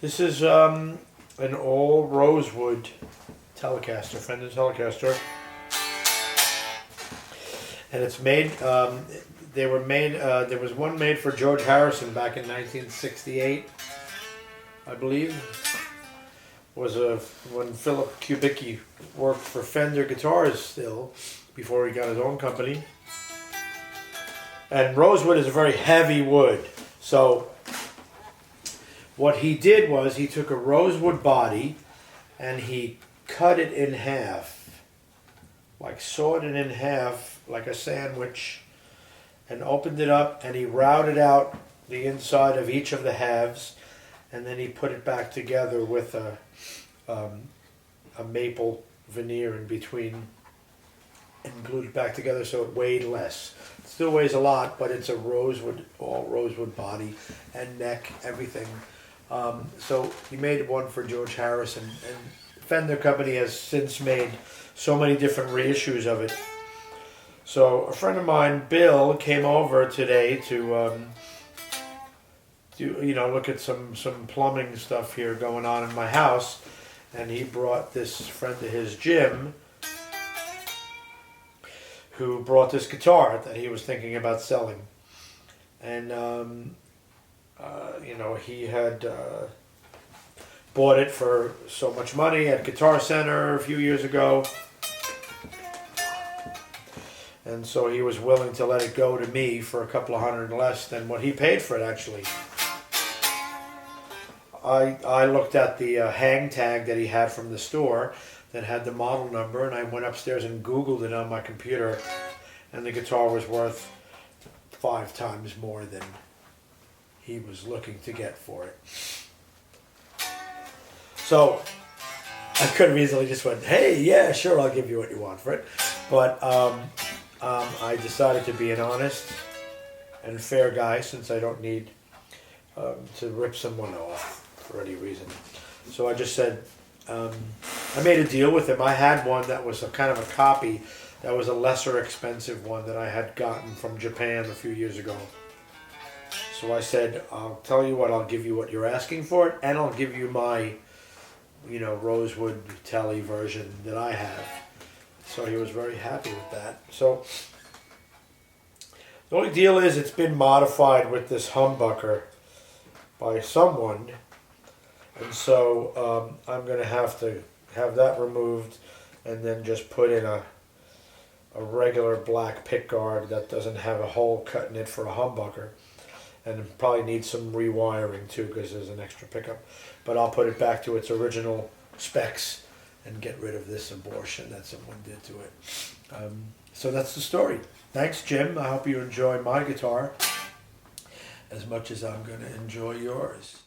This is an old Rosewood Telecaster, Fender Telecaster, and it's made. They were made. There was one made for George Harrison back in 1968, I believe. Was when Philip Kubicki worked for Fender Guitars still, before he got his own company. And rosewood is a very heavy wood, so what he did was he took a rosewood body and he cut it in half, like sawed it in half like a sandwich, and opened it up, and he routed out the inside of each of the halves, and then he put it back together with a maple veneer in between and glued it back together so it weighed less. It still weighs a lot, but it's a rosewood, all rosewood body and neck, everything. So he made one for George Harrison, and Fender Company has since made so many different reissues of it. So a friend of mine, Bill, came over today to look at some plumbing stuff here going on in my house, and he brought this friend of his, Jim, who brought this guitar that he was thinking about selling. And he had bought it for so much money at Guitar Center a few years ago, and so he was willing to let it go to me for a couple of hundred less than what he paid for it, actually. I looked at the hang tag that he had from the store that had the model number, and I went upstairs and Googled it on my computer, and the guitar was worth 5 times more than he was looking to get for it. So I could have easily just went, hey, yeah, sure, I'll give you what you want for it. But I decided to be an honest and fair guy, since I don't need to rip someone off for any reason. So I just said, I made a deal with him. I had one that was a kind of a copy, that was a lesser expensive one that I had gotten from Japan a few years ago. So I said, I'll tell you what, I'll give you what you're asking for it, and I'll give you my, Rosewood Telly version that I have. So he was very happy with that. So the only deal is it's been modified with this humbucker by someone, and so I'm going to have that removed and then just put in a regular black pickguard that doesn't have a hole cut in it for a humbucker, and probably needs some rewiring too because there's an extra pickup. But I'll put it back to its original specs and get rid of this abortion that someone did to it. So that's the story. Thanks, Jim. I hope you enjoy my guitar as much as I'm going to enjoy yours.